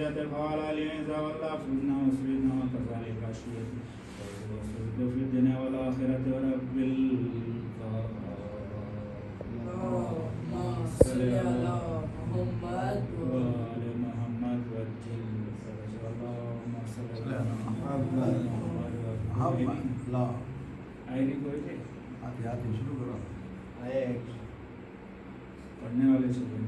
الحاجات قال علي إذا والله فمنا وسلمنا وكذلك عشية وصدق في الدنيا والآخرة ورب اللهم صل على محمد وآل محمد وجل اللهم صل على محمد لا آئے کوئی تھے یاد شروع کرو پڑھنے والے چلے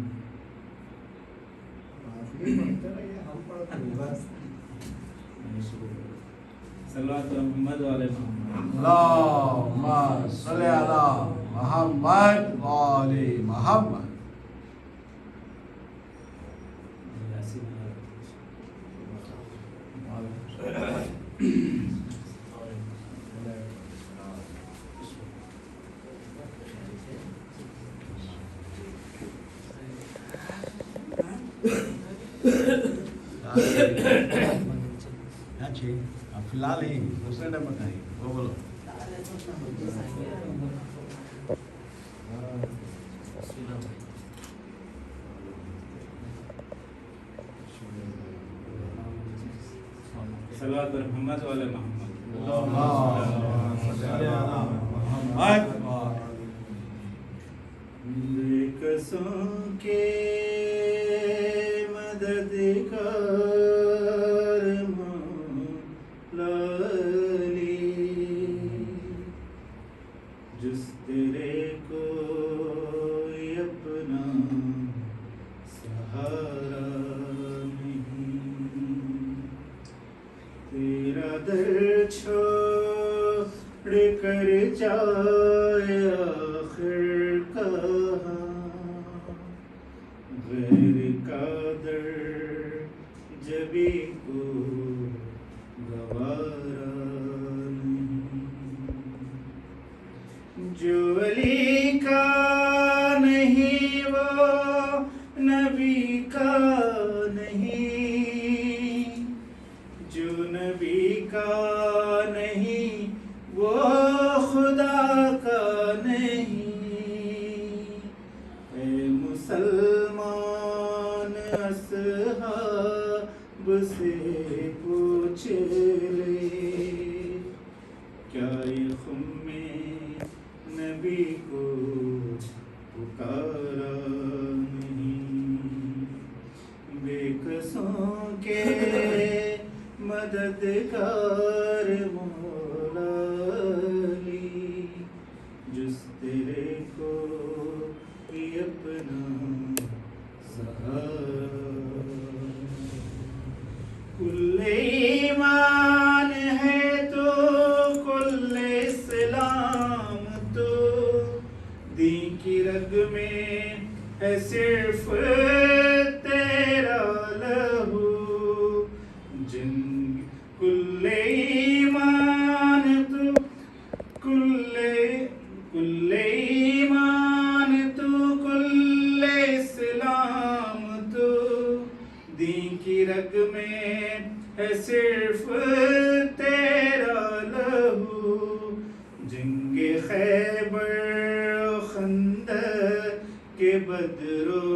صلوات محمد والے محمد اللهم صل على محمد وآل محمد فی الحال ہی دوسرے نمبر کا ہی وہ بولو صلوات محمد والے محمد قسم کے مددگار مولالی جس تیرے کوئی اپنا سہارا نہیں تیرا در چھوڑ کر جائے آخر کہاں غیر کا در جبھی کو گوارا نہیں جو علی کا نہیں وہ نبی کا نہیں جو نبی کا نہیں وہ خدا کا نہیں اے مسلمان اصحاب سے پوچھ لے کیا یہ خم نبی کو پکارا نہیں بے قصوں کے مددگار مولا علی جس تیرے کو ہی اپنا سہارا کل ایمان ہے تو کل اسلام تو دین کی رگ میں ہے صرف تیرا لہو جن کل ایمان تو کل ایمان تو کل اسلام تو دین کی رگ میں ہے صرف تیرا لہو جنگ خیبر خندق کے بدر و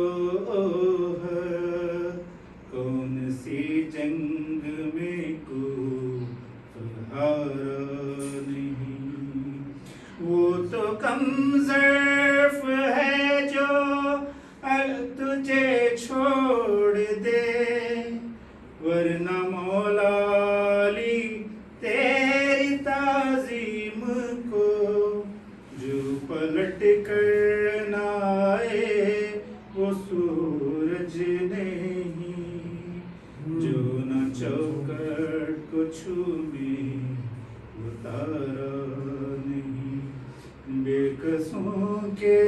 احد کون سی جنگ میں کو ہارا نہیں وہ تو کم ظرف ہے جو تجھے چھوڑ دے ورنہ مولا علی تیری تعظیم کو جو پلٹ کر نہ آئے وہ سورج نہیں جو نہ چوکٹ کو چھومے وہ تارا نہیں بے قصوں کے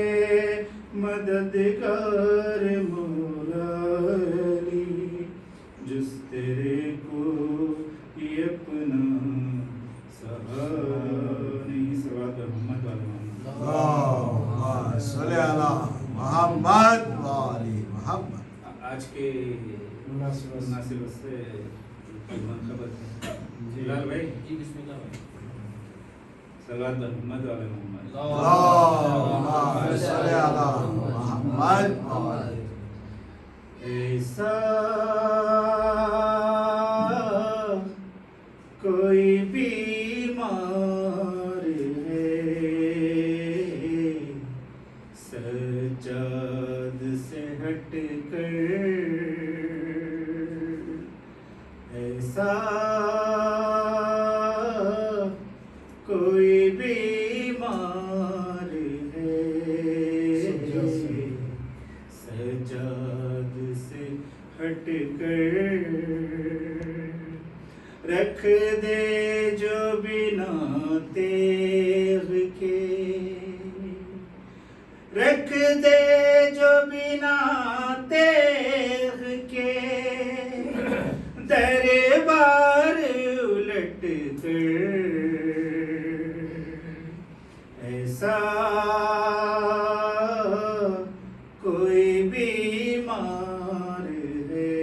مددگار مولا علی جس تیرے کو ہی اپنا سہارا نہیں صلوات محمد والے محمد اللهم صل على محمد وآل محمد آج کے مناسبت سے منقبت جلال بھائی جی بسم اللہ بھائی صلوات محمد والے محمد اللهم صل على محمد وآل ایسا سجاد سے ہٹ کر ایسا کوئی بیمار ہے سجاد سے ہٹ کر رکھ دے جو بنا تیغ کے رکھ دے جو بنا تیغ کے دربار الٹ کر ایسا کوئی بیمار ہے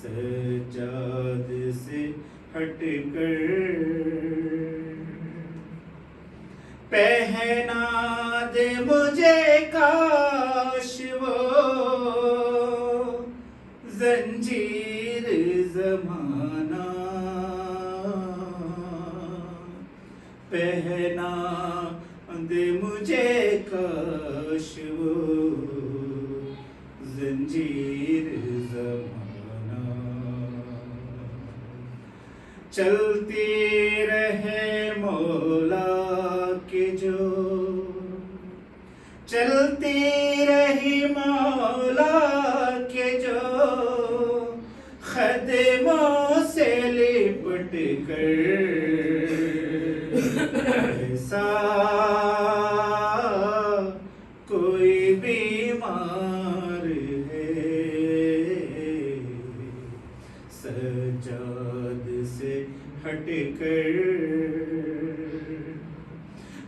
سجاد سے ہٹ کر پہنا دے مجھے کاش وہ زنجیر زمانہ پہنا دے مجھے کاش وہ زنجیر زمانہ چلتی رہے مولا کے جو چلتی رہی مولا کے جو خدموں سے لپٹ کر ایسا کوئی بیمار ہے سجاد سے ہٹ کر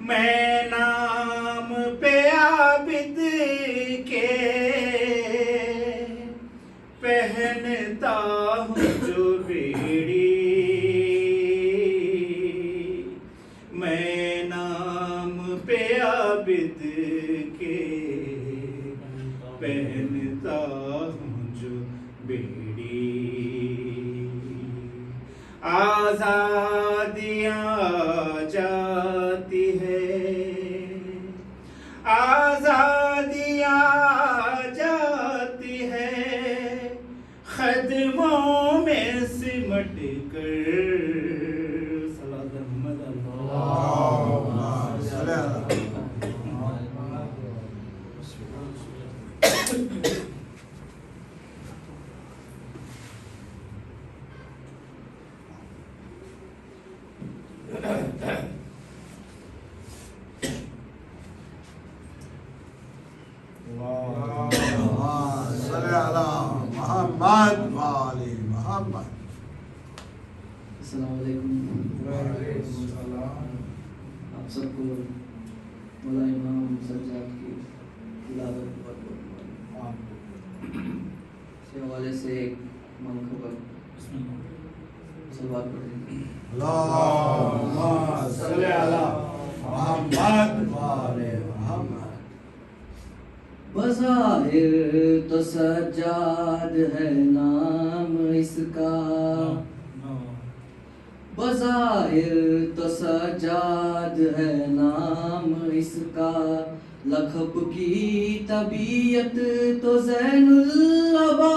میں نام پہ عابد کے پہنتا ہوں جو بیڑی میں نام پہ عابد کے پہنتا ہوں جو بیڑی آزادیاں جاتی ہے آزادیاں جاتی ہے خدموں میں سمٹ کر صلاۃ محمد اللہم صلی علی محمد والی محمد. السلام علیکم. آپ سب کو مولا امام سجاد کی تلاوت بہت بہت اس کے حوالے سے ایک منقبت صلوات پڑھ دیں. اللہم صلی علی محمد والی محمد. بظاہر تو سجاد ہے نام اس کا بظاہر تو سجاد ہے نام اس کا لقب کی طبیعت تو زین العبا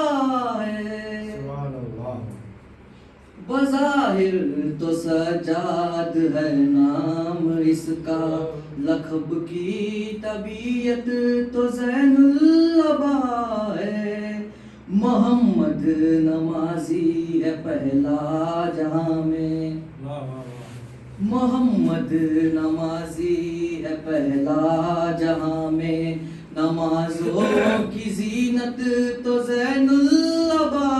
ہے. بظاہر تو سجاد ہے نام اس کا لقب کی طبیعت تو زین العبا ہے. محمد نمازی ہے پہلا جہاں میں محمد نمازی ہے پہلا جہاں میں نمازوں کی زینت تو زین العبا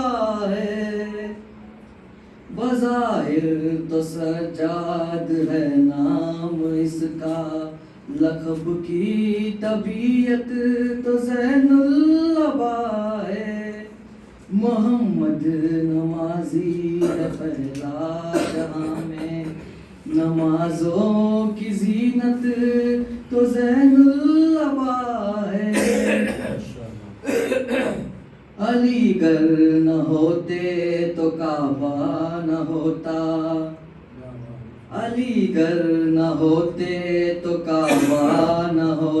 ہے. بظاہر تو سجاد ہے نام اس کا لقب کی طبیعت تو زین العبا ہے. محمد نمازی ہے پہلا جہاں میں نمازوں کی زینت تو زین العبا ہے. علی گر نہ ہوتے تو کعبہ نہ ہوتا علی گر نہ ہوتے تو کعبہ نہ ہوتا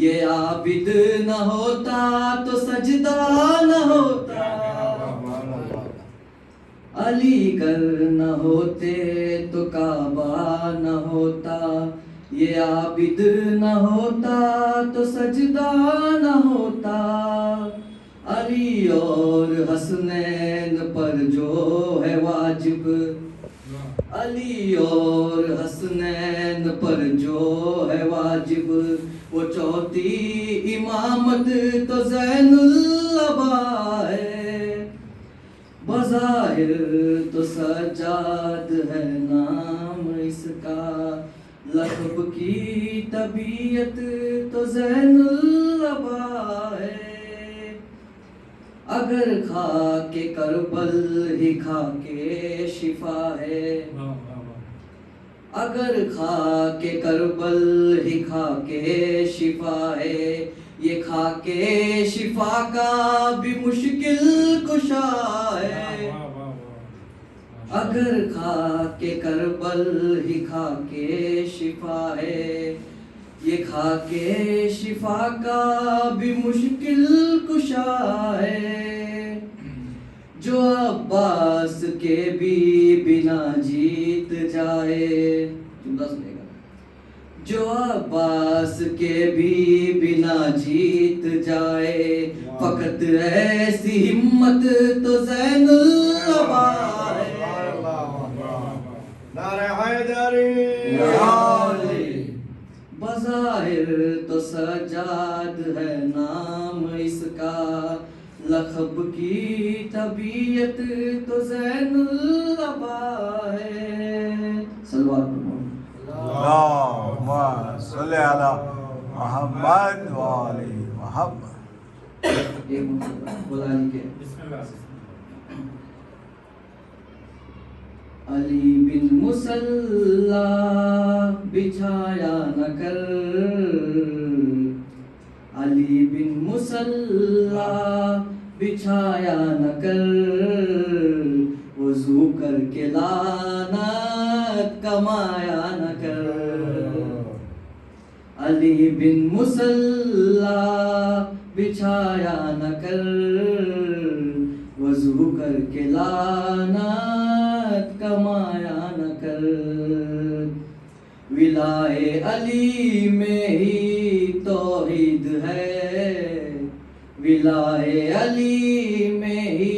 یہ عابد نہ ہوتا تو سجدہ نہ ہوتا، علی گر نہ ہوتے تو کعبہ نہ ہوتا، یہ عابد نہ ہوتا تو سجدہ نہ ہوتا، علی اور حسنین پر جو ہے واجب، علی اور حسنین پر جو ہے واجب، وہ چوتھی امامت تو زین العبا ہے، بظاہر تو سجاد ہے نام اس کا، لقب کی طبیعت تو زین العبا ہے، اگر کھا کے کربل ہی کھا کے شفا ہے، اگر کھا کے کربل ہی کھا کے شفا ہے، یہ کھا کے شفا کا بھی مشکل کشا ہے، اگر کھا کے کربل ہی کھا کے شفا ہے، یہ کھا کے شفا کا بھی مشکل کشا ہے، جو عباس کے بھی بنا جیت جائے، جملہ سنے گا، جو عباس کے بھی بنا جیت جائے، فقط ایسی ہمت تو زین العبا ہے، نعرہ حیدری، بظاہر تو سجاد ہے نام اس کا، لقب کی طبیعت تو زین العبا ہے، صلوات اللہم صلی علی محمد و آل محمد۔ ایک مرتبہ بلا لی کے بسم اللہ سے علی بن مصلا بچھایا نہ کر، علی بن مصلا بچھایا نہ کر، وضو کر کے لعنت کمایا نہ کر، علی بن مصلا بچھایا نہ کر، وضو کر کے لعنت کمایا نہ کر، ولائے علی میں ہی توحید ہے، ولائے علی میں ہی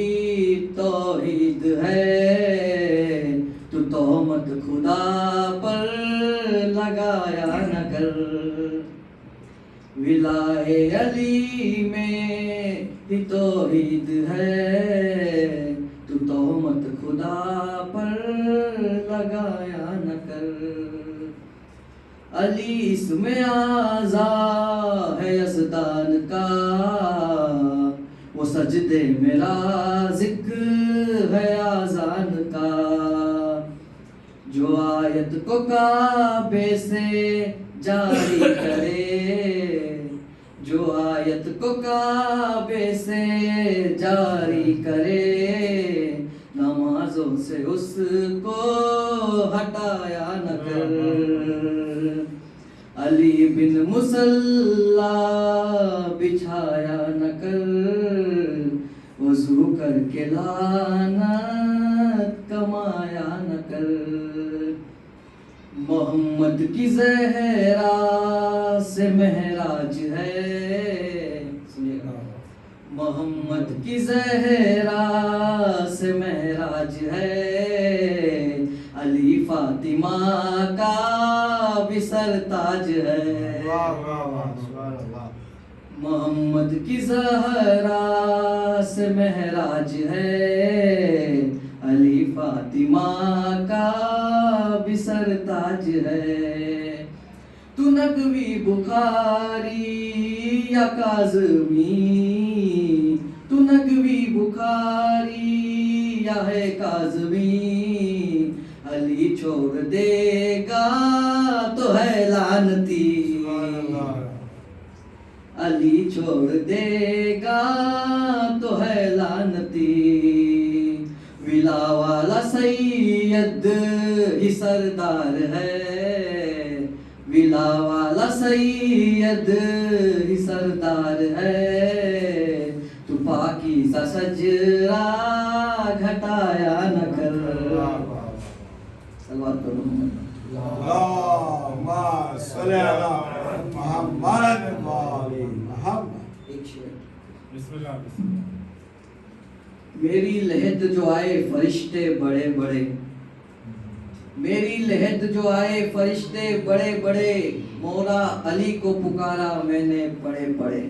توحید ہے، تو تہمت خدا پر لگایا نہ کر، ولائے علی میں ہی توحید ہے، تو تہمت خدا پر لگایا نہ کر، علی اسم اعظم ہے یزدان کا، وہ سجدے میں رازق ہے آذان کا، جو آیت کو کعبے سے جاری کرے، جو آیت کو کعبے سے جاری کرے، نمازوں سے اس کو ہٹایا نہ کر، علی بن مصلا بچھایا نہ کر، وضو کر کے لعنت کمایا نہ کر، محمد کی زہرا سے معراج ہے، محمد کی زہرا سے معراج ہے، علی فاطمہ کا بھی سرتاج ہے، محمد کی زہرا سے معراج ہے، علی فاطمہ کا بھی سرتاج ہے، تو نقوی بخاری یا کاظمی، تو نقوی بخاری یا ہے کاظمی، علی چھوڑ دے گا تو ہے لعنتی، علی چھوڑ دے گا تو ہے لعنتی، ولا والا سید ہی سردار ہے، ولا والا सैयद ही सरदार है, तू पाकीज़ा सजरा घटाया न कर। सलवात पढ़ो मोहम्मद। اللهم صل على محمد وآل محمد. ایک شعر۔ بسم اللہ میری لحد جو آئے فرشتے بڑے بڑے، میری لحد جو آئے فرشتے بڑے بڑے، مولا علی کو پکارا میں نے پڑھے پڑھے۔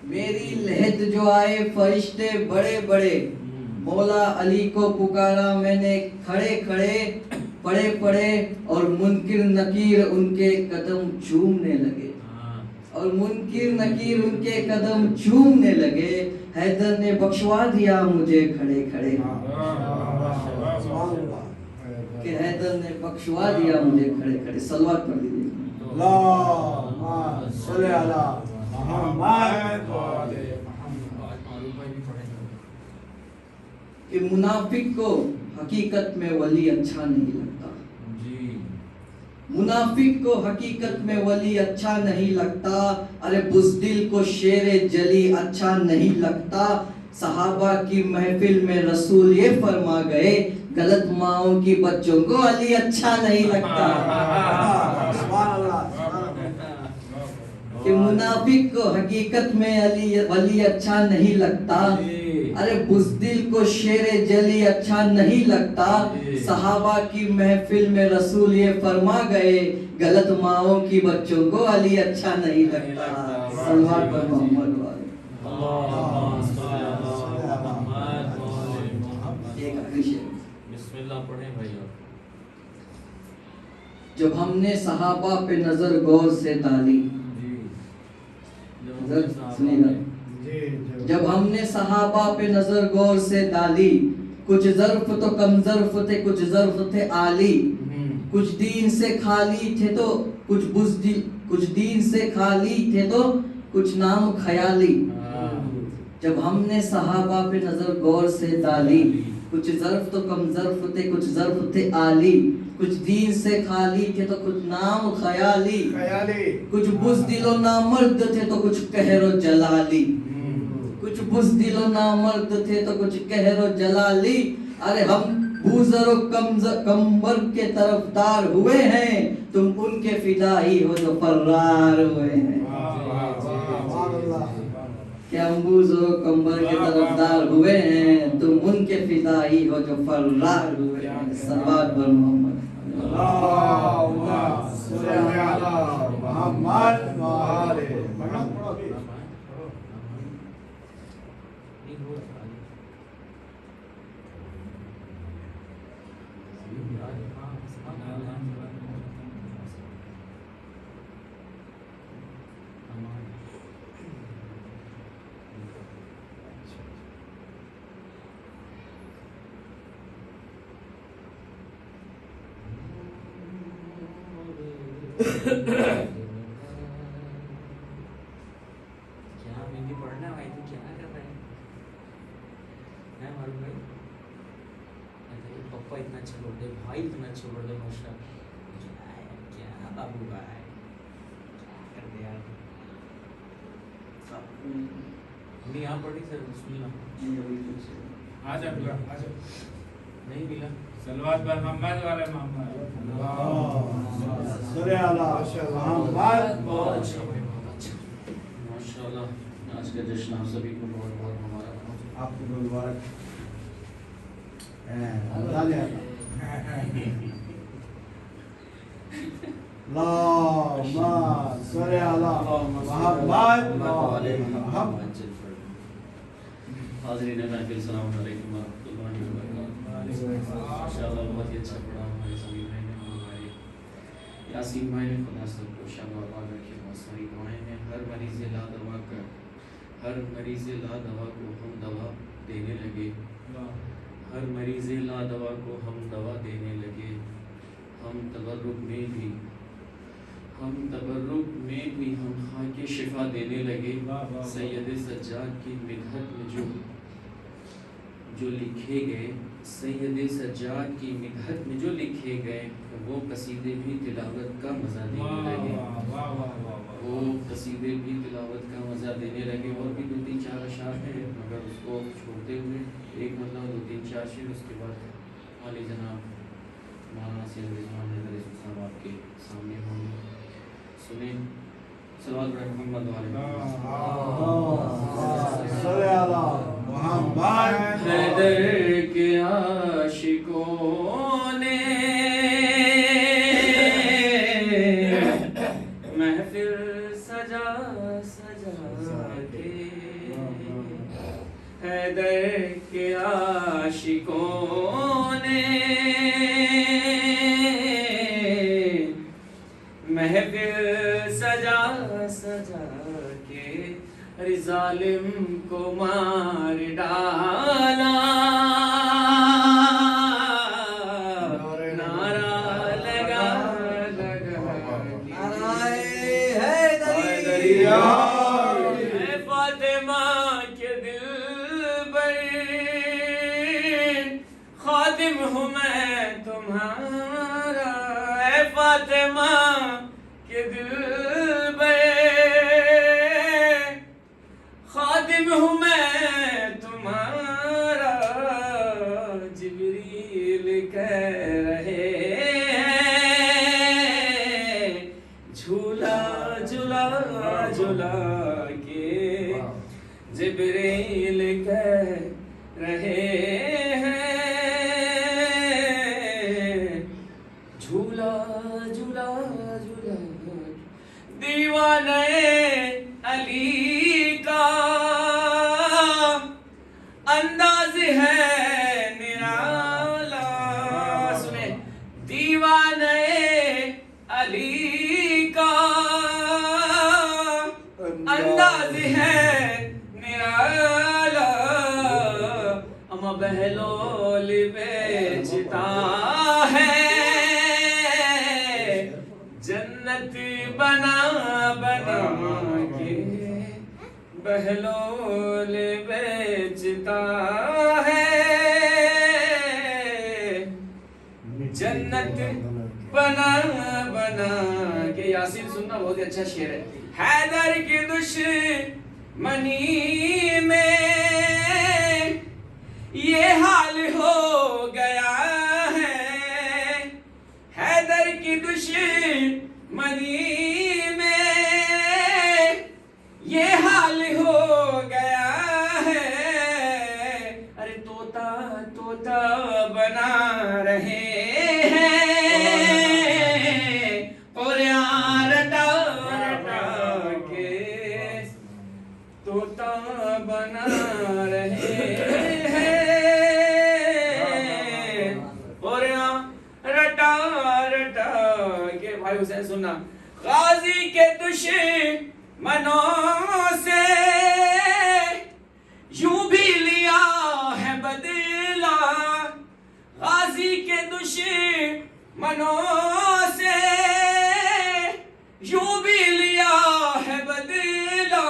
میری لحد جو آئے فرشتے بڑے بڑے، مولا علی کو پکارا میں نے کھڑے کھڑے، پڑھے پڑھے، اور منکر نکیر ان کے قدم چومنے لگے، اور منکر نکیر ان کے قدم چومنے لگے۔ حیدر نے بخشوا دیا مجھے کھڑے کھڑے، کہ حیدر نے بخشوا دیا مجھے کھڑے کھڑے۔ صلوات پڑھ دیجیے۔ اللهم صل على محمد وآل کہ منافق کو حقیقت میں ولی اچھا نہیں لگتا، منافق کو حقیقت میں ولی اچھا نہیں لگتا، ارے بزدل کو شیر جلی اچھا نہیں لگتا۔ صحابہ کی محفل میں رسول یہ فرما گئے، غلط ماؤں کی بچوں کو علی اچھا نہیں لگتا۔ کہ منافق کو حقیقت میں ولی اچھا نہیں لگتا، ارے بزدل کو شیر جلی اچھا نہیں لگتا۔ صحابہ کی محفل میں رسول یہ فرما گئے، غلط ماؤں کی بچوں کو علی اچھا نہیں لگتا۔ صلوات پر محمد والے۔ ایک آخری شعر۔ بسم اللہ پڑھیں بھائی۔ جب ہم نے صحابہ پہ نظر غور سے ڈالی، سنیے گا، جب ہم نے صحابہ پہ نظر غور سے ڈالی، کچھ ظرف تو کم ظرف تھے، کچھ ظرف تھے عالی، کچھ دین سے خالی تھے تو کچھ بزدل، کچھ دین سے خالی تھے تو کچھ نام خیالی۔ جب ہم نے صحابہ پہ نظر غور سے ڈالی، کچھ ظرف تو کم ظرف تھے، کچھ ظرف تھے عالی، کچھ دین سے خالی تھے تو کچھ نام خیالی، کچھ بزدل و نامرد تھے تو کچھ قہر و جلالی، کچھ بزدل و نامرد تھے تو کچھ قہر و جلالی۔ ارے ہم بوزر و کمبر کے طرفدار ہوئے ہیں، تم ان کے فدائی ہو جو فرار ہوئے ہیں۔ کہ ہم بوزر و کمبر کے طرفدار ہوئے ہیں، تم ان کے فدائی ہو جو فرار ہوئے ہیں۔ صلوات پر محمد۔ اللهم صل على محمد وآل محمد. کیا مہندی پڑھنا بھائی، تو کیا کر رہے ہیں معلوم بھائی؟ پپا اتنا اچھا بول رہے، بھائی اتنا اچھا بول رہے، ماشاء اللہ۔ کیا بابو بھائی کیا کر دیا؟ ہمیں یہاں پڑھی سر، بسم اللہ۔ آجا بلا آجا نہیں ملا۔ صلوات پر محمد والے محمد۔ صلی اللہ محمد. ماشاء اللہ، آج کا جشن آپ سبھی کو بہت بہت ہمارا آپ کو مبارک۔ اللهم صل على محمد وآل محمد. حاضرین محفل، السلام علیکم ورحمۃ اللہ وبرکاتہ۔ ماشاءاللہ بہت ہی اچھا پڑھا ہمارے سبھی بھائی نے، ہمارے یاسین بھائی نے، خدا سب کو شفا عطا رکھے۔ بہت ساری دعائیں ہیں۔ ہر مریض لا دوا کا، ہر مریض لا دوا کو ہم دوا دینے لگے، ہر مریض لا دوا کو ہم دوا دینے لگے۔ ہم تبرک میں بھی ہم خاک شفا دینے لگے۔ سید سجاد کی مدحت میں جو لکھے گئے سید سجاد کی مدحت میں جو لکھے گئے وہ قصیدے بھی تلاوت کا مزہ دینے لگے، وہ قصیدے بھی تلاوت کا مزہ دینے لگے۔ اور بھی 2-3-4 اشعار ہیں مگر اس کو چھوڑتے ہوئے ایک مطلب 2-3-4 شعر اس کے بعد عالی جناب مولانا سید رضوان حیدر صاحب آپ کے سامنے ہوں گے، سنیں صلوات بر محمد وعلیہ صلی اللہ محمد۔ حیدر کے عاشقوں نے محفل سجا سجا کے، حیدر کے عاشقوں نے محفل سجا سجا کے ہر ظالم کو مار ڈالا، نعرہ لگا لگا حیدری اے فاطمہ کے دلبر، خادم ہوں میں تمہارا، اے فاطمہ کے دلبر، خادم ہوں میں تمہارا، جبریل کہہ رہے ہیں جھولا جھولا جھولا کے، جبریل کہہ رہے ہیں جھولا جھولا جھولا، دیوانے علی کا انداز ہے نرالا، سنیں دیوانے علی کا انداز ہے نرالا، اما بہلول بیچتا ہے جنت بنا بنا کے، بہلول بیچتا ہے جنت بنا بنا کے۔ یاسین سننا بہت اچھا شعر ہے۔ حیدر کی دشمنی میں یہ حال ہو گیا ہے، حیدر کی دشمنی میں یہ حال ہو گیا ہے، ارے طوطا طوطا بنا رہے ہیں، قرآن رٹا رٹا کے طوطا بنا رہے ہیں، قرآن رٹا رٹا کے۔ بھائی حسین سننا، غازی کے دشمنوں سے یوں بھی لیا ہے بدلہ، غازی کے دشمنوں سے یوں بھی لیا ہے بدلہ،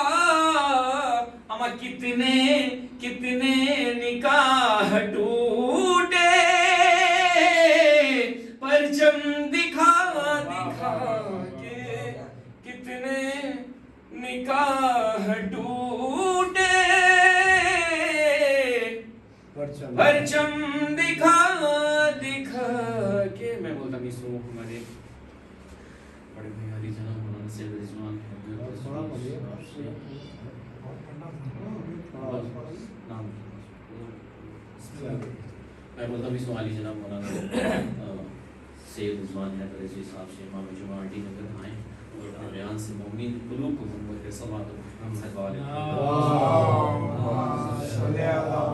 اما کتنے کتنے نکاح ٹوٹے، پرچم دکھا دکھا کے، کتنے نکاح ٹوٹے، پرچم دکھا دکھا کے۔ میں بولتا بھی سو ہمارے بڑے بھائی علی جناب مولانا سید رضوان میں بولتا بھی سو علی جناب مولانا سید رضوان حیدر صاحب سے امام جمعہ ٹی نگر آئیں اور اپنے بیان سے مومن قلوب کو منور کے صلوات محمد والے صلی اللہ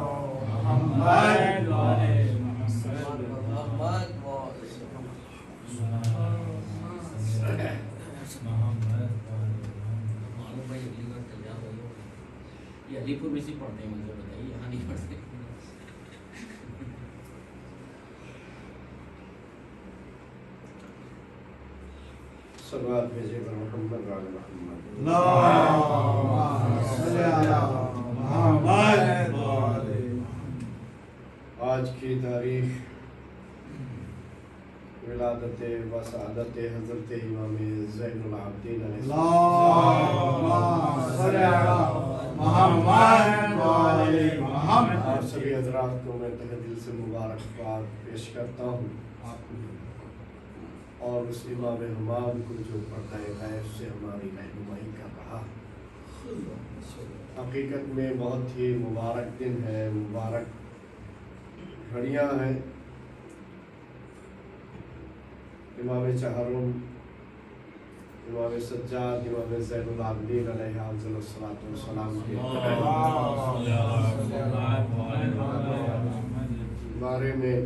محمد یہ علی پور میں سے پڑھتے ہیں، مجھے بتائیے یہاں نہیں پڑھتے۔ صلوات بھیجے پر محمد وعلی محمد، اللہم صلی علی محمد۔ آج کی تاریخ सआदत व सआदत हज़रत इमाम ज़ैनुल आबिदीन और सभी हजरात को मैं तहे दिल से मुबारकबाद पेश करता हूँ और उस इमाम हमाद को जो पर्दा गैब से हमारी रहनुमाई कर रहा है। हकीकत में बहुत ही मुबारक दिन है, मुबारक घड़ियाँ हैं। इमाम चहरुम, इमाम सज्जाद, इमाम ज़ैनुल आबिदीन अलैहिस्सलाम के बारे में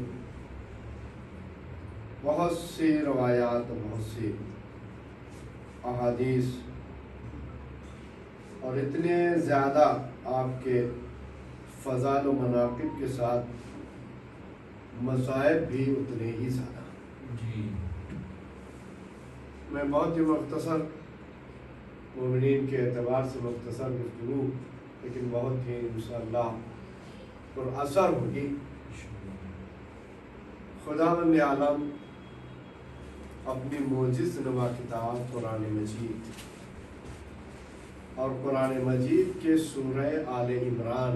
बहुत सी रवायात, बहुत सी अहादीस और इतने ज़्यादा आपके फ़ज़ाइल व मनाक़िब के साथ मसाइब भी उतने ही ज़्यादा। मैं बहुत ही मुख्तसर मोमिनीन के एतबार से मुख्तसर गुफ्तगू, लेकिन बहुत ही इंशाअल्लाह पुरअसर होगी। खुदावंद आलम अपनी मोजिज़ नुमा किताब कुरान मजीद और कुरान मजीद के सूरह आले इमरान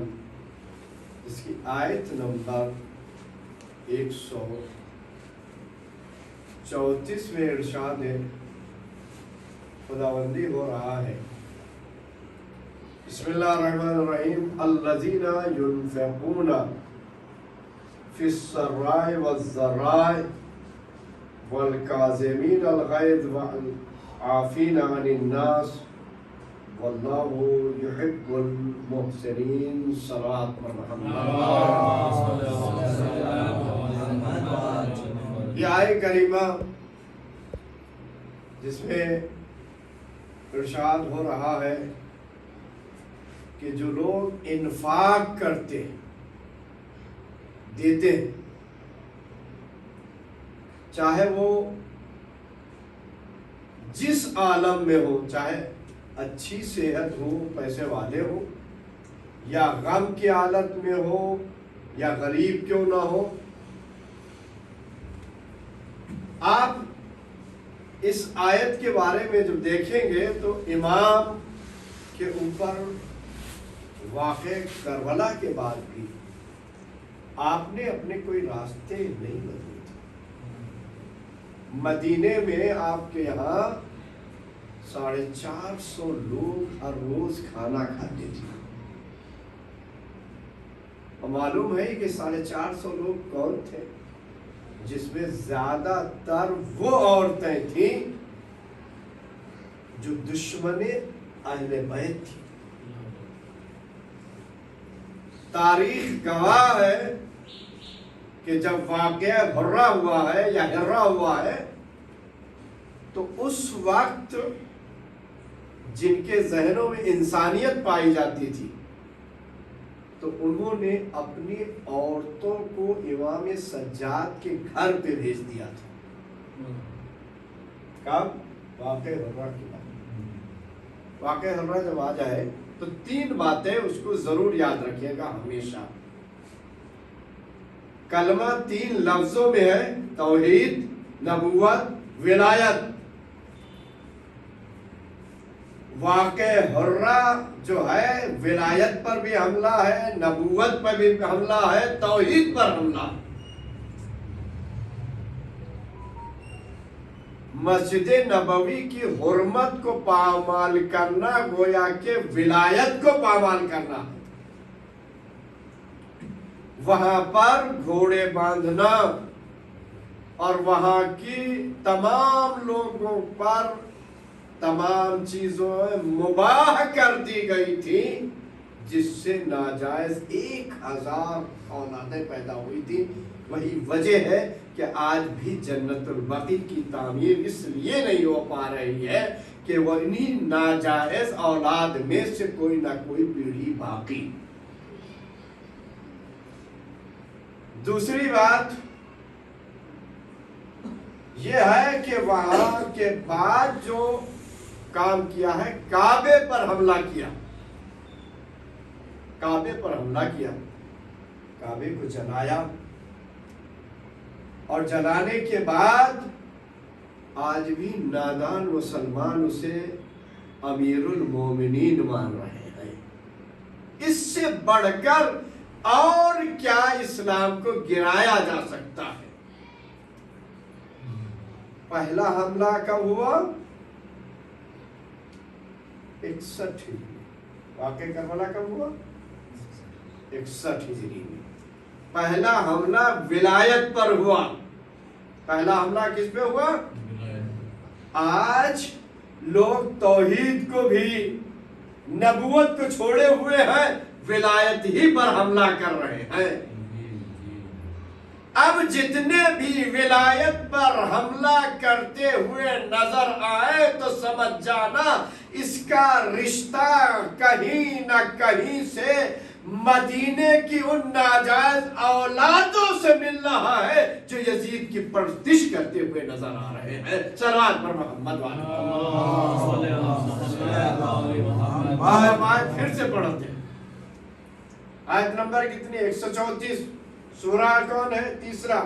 इसकी आयत नंबर 134 में इरशाद है, खुदाबंदी हो रहा है। बिस्मिल्लाहिर्रहमानिर्रहीम अल्लज़ीना युनफ़िक़ूना फ़िस्सर्राइ वज़्ज़र्राइ वल्काज़िमीनल ग़ैज़ वल्आफ़ीना अनिन्नास वल्लाहु युहिब्बुल मुहसिनीन। सलात पर मोहम्मद। ये आयत करीमा जिसमें इरशाद हो रहा है कि जो लोग इन्फाक करते हैं, देते हैं, चाहे वो जिस आलम में हो, चाहे अच्छी सेहत हो, पैसे वाले हो, या गम की हालत में हो, या गरीब क्यों ना हो, आप इस आयत के बारे में जब देखेंगे तो इमाम के ऊपर वाक़े करबला के बाद भी आपने अपने कोई रास्ते नहीं बदले थे। मदीने में आपके यहाँ 450 लोग हर रोज खाना खाते थे। और मालूम है कि 450 लोग कौन थे? जिसमें ज्यादातर वो औरतें थीं जो दुश्मने अहले बैत थी। तारीख गवाह है कि जब वाक़या हुर्रा हुआ है या हिर्रा हुआ है तो उस वक्त जिनके जहनों में इंसानियत पाई जाती थी तो उन्होंने अपनी औरतों को इमाम सज्जाद के घर पे भेज दिया था। कब? वाक़या हुर्रा की बात। वाक़या हुर्रा जब आ जाए तो 3 बातें उसको जरूर याद रखिएगा हमेशा। कलमा 3 लफ्जों में है, तौहीद, नबूवत, विलायत। वाक़या हुर्रा जो है विलायत पर भी हमला है, नबूवत पर भी हमला है, तौहीद पर हमला है। मस्जिद नबवी की हुर्मत को पामाल करना गोया के विलायत को पामाल करना है। वहां पर घोड़े बांधना और वहां की तमाम लोगों पर तमाम चीजों मुबाह कर दी गई थी, जिससे नाजायज 1000 औलादें पैदा हुई थी। वही वजह है कि आज भी जन्नतुल बकी की तामीर इसलिए नहीं हो पा रही है कि वो इन्हीं नाजायज औलाद में से कोई ना कोई पीढ़ी बाकी। दूसरी बात यह है कि वहां के बाद जो काम किया है, काबे पर हमला किया, काबे पर हमला किया, काबे को जलाया और जलाने के बाद आज भी नादान मुसलमान उसे अमीरुल मोमिनीन मान रहे हैं। इससे बढ़कर और क्या इस्लाम को गिराया जा सकता है? पहला हमला कब हुआ? 61 हिजरी। वाक़े करबला कब हुआ? 61 हिजरी में। पहला हमला विलायत पर हुआ। पहला हमला किस पे हुआ? आज लोग तौहीद को भी, नबूवत को छोड़े हुए हैं, विलायत ही पर हमला कर रहे हैं। अब जितने भी विलायत पर हमला करते हुए नजर आए तो समझ जाना इसका रिश्ता कहीं न कहीं से मदीने की उन नाजायज औलादों से मिल रहा है जो यजीद की परस्तिश करते हुए नजर आ रहे हैं। सलावत पर मोहम्मद वाले फिर से पढ़ते हैं। आयत नंबर कितनी? 134। सूरह कौन है? तीसरा।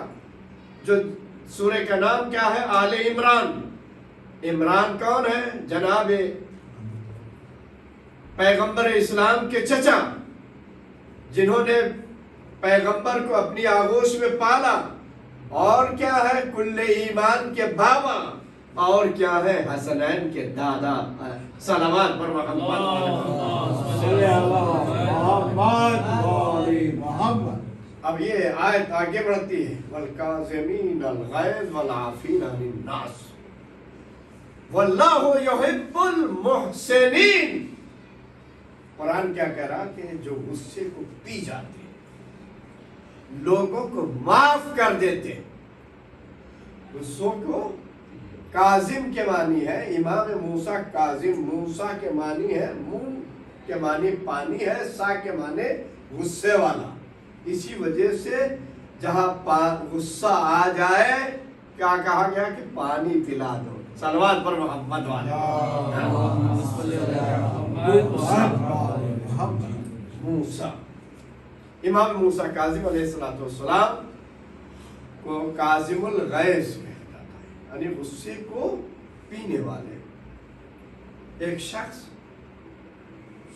जो सूरह का नाम क्या है? आले इमरान। इमरान कौन है? जनाब पैगंबर इस्लाम के चचा, जिन्होंने पैगंबर को अपनी आगोश में पाला। और क्या है? कुल्ले ईमान के बाबा। और क्या है? हसनैन के दादा। सलावत पर मोहम्मद। अब ये आयत आगे बढ़ती है। वल्काज़िमीन अल-गैज़ वल-आफ़ीन अनिन नास वल्लाहु युहिब्बुल मुहसिनीन। कुरान क्या कह रहा कि जो गुस्से को पी जाते, लोगों को माफ कर देते। गुस्सों को काजिम के मानी है इमाम मूसा काजिम। मूसा के मानी है, मुंह के मानी पानी है, सा के माने गुस्से वाला। इसी वजह से जहां गुस्सा आ जाए क्या कहा गया कि पानी पिला दो। सलवात पर मोहम्मद वाले। मूसा, इमाम मूसा काजिम अलैहिस्सलाम को काजिमुल गैस कहा जाता है, यानी गुस्से को पीने वाले। एक शख्स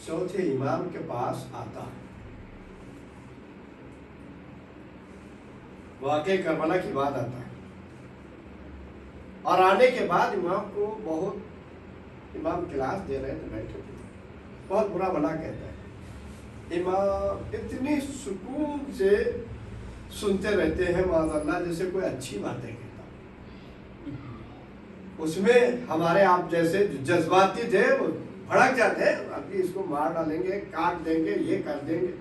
चौथे इमाम के पास आता है। वाक़े करबला की बात आता है। और आने के बाद इमाम को बहुत, इमाम क्लास दे रहे थे, बैठे थे, बहुत बुरा भला कहता है। इमाम इतनी सुकून से सुनते रहते हैं माज़अल्लाह, जैसे कोई अच्छी बातें कहता। उसमें हमारे आप जैसे जज्बाती थे वो भड़क जाते हैं, अभी इसको मार डालेंगे, काट देंगे, ये कर देंगे।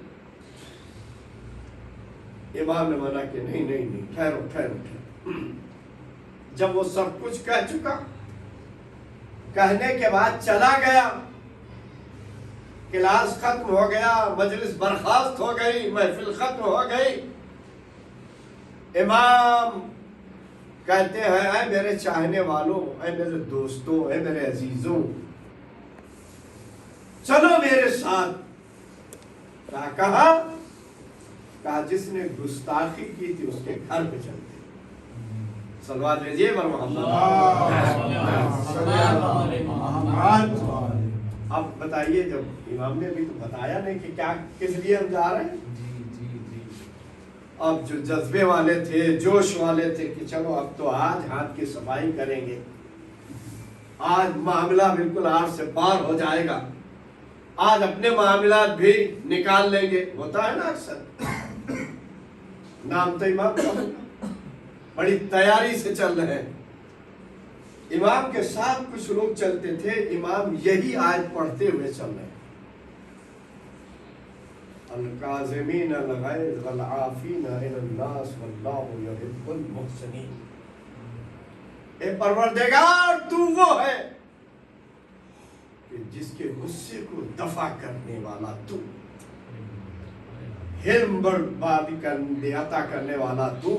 इमाम ने मना कि नहीं नहीं नहीं, ठहरो ठहरो ठहरो। जब वो सब कुछ कह चुका, कहने के बाद चला गया, क्लास खत्म हो गया, मजलिस बर्खास्त हो गई, महफिल खत्म हो गई। इमाम कहते हैं, ऐ मेरे चाहने वालों, ऐ मेरे दोस्तों, ऐ मेरे अजीजों, चलो मेरे साथ। क्या कहा? कहा जिसने गुस्ताखी की थी उसके घर पे चलते। सलवात भेजिए पर मोहम्मद। अब बताइए, जब इमाम ने भी तो बताया नहीं कि क्या किस लिए हम जा रहे हैं। अब जो जज्बे वाले थे, जोश वाले थे कि चलो अब तो आज हाथ की सफाई करेंगे, आज मामला बिल्कुल आर से पार हो जाएगा, आज अपने मामलात भी निकाल लेंगे। होता है ना अक्सर। नाम तो इमाम का बड़ी तैयारी से चल रहे हैं। इमाम के साथ कुछ लोग चलते थे, इमाम यही आयत पढ़ते हुए चल रहे हैं। अल-काज़िमीन अल-गैज़ वल-आफ़ीन अनिन नास वल्लाहु युहिब्बुल मुहसिनीन। ए परवरदिगार, तू वो है कि जिसके गुस्से को दफा करने वाला तू, हिल्म बर्बादी करने अता करने वाला तू,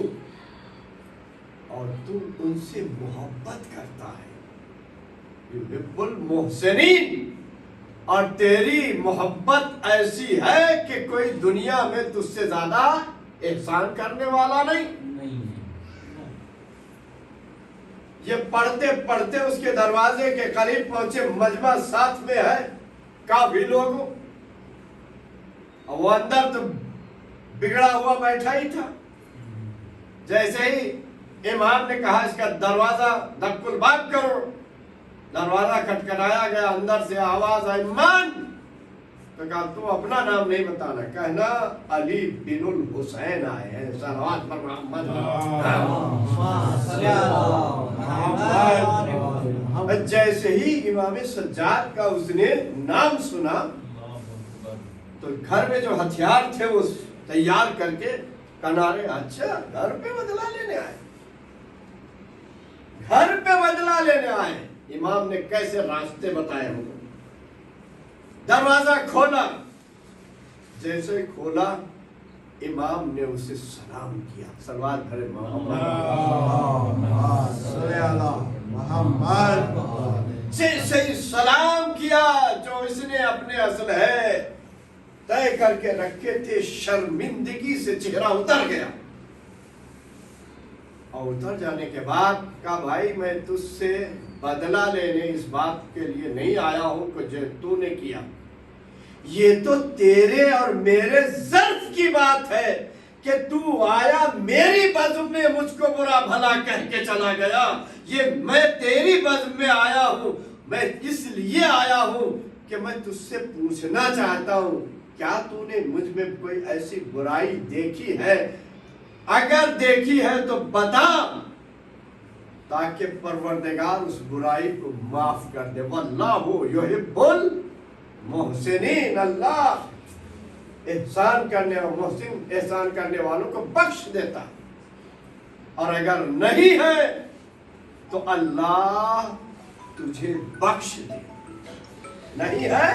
और तू उनसे मोहब्बत करता है। युहिब्बुल मुहसिनीन। और तेरी मोहब्बत ऐसी है कि कोई दुनिया में तुझसे ज्यादा एहसान करने वाला नहीं। یہ پڑھتے پڑھتے اس کے دروازے کے قریب پہنچے، مجمع ساتھ میں ہے، کافی لوگ، وہ اندر تو بگڑا ہوا بیٹھا ہی تھا۔ جیسے ہی امام نے کہا اس کا دروازہ دق الباب کرو، دروازہ کھٹکھٹایا گیا، اندر سے آواز آئی مان، تو کہا تو اپنا نام نہیں بتانا، کہنا علی بن الحسین آئے ہیں، صلوات پر محمد۔ جیسے ہی امام سجاد کا اس نے نام سنا تو گھر میں جو ہتھیار تھے وہ تیار کر کے کنارے، اچھا گھر پہ بدلہ لینے آئے، گھر پہ بدلہ لینے آئے۔ امام نے کیسے راستے بتائے ہم کو، دروازہ کھولا، جیسے کھولا امام نے اسے سلام کیا، صلوات بھرے محمد، جیسے ہی سلام کیا جو اس نے اپنے اصل ہے طے کر کے رکھے تھے، شرمندگی سے چہرہ اتر گیا، اور اتر جانے کے بعد کہا بھائی میں تجھ سے بدلہ لینے اس بات کے لیے نہیں آیا ہوں کہ جو تو نے کیا، یہ تو تیرے اور میرے ظرف کی بات ہے کہ تو آیا میری بزم میں مجھ کو برا بھلا کہہ کے چلا گیا، یہ میں تیری بزم میں آیا ہوں، میں اس لیے آیا ہوں کہ میں تجھ سے پوچھنا چاہتا ہوں کیا تو نے مجھ میں کوئی ایسی برائی دیکھی ہے، اگر دیکھی ہے تو بتا تاکہ پروردگار اس برائی کو معاف کر دے۔ واللہ یحب المحسنین، اللہ احسان کرنے اور محسن احسان کرنے والوں کو بخش دیتا، اور اگر نہیں ہے تو اللہ تجھے بخش دے، نہیں ہے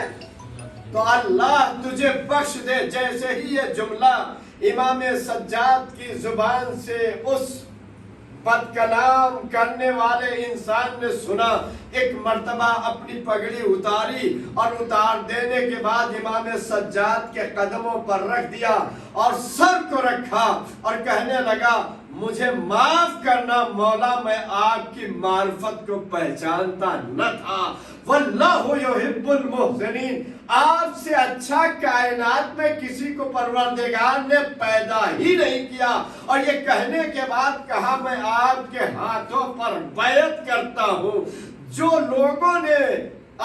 تو اللہ تجھے بخش دے۔ جیسے ہی یہ جملہ امام سجاد کی زبان سے اس بد کلام کرنے والے انسان نے سنا، ایک مرتبہ اپنی پگڑی اتاری اور اتار دینے کے بعد امام سجاد کے قدموں پر رکھ دیا اور سر کو رکھا اور کہنے لگا مجھے معاف کرنا مولا، میں آپ کی معرفت کو پہچانتا نہ تھا، واللہ یحب المحسنین، آپ سے اچھا کائنات میں کسی کو پروردگار نے پیدا ہی نہیں کیا، اور یہ کہنے کے بعد کہا میں آپ کے ہاتھوں پر بیعت کرتا ہوں، جو لوگوں نے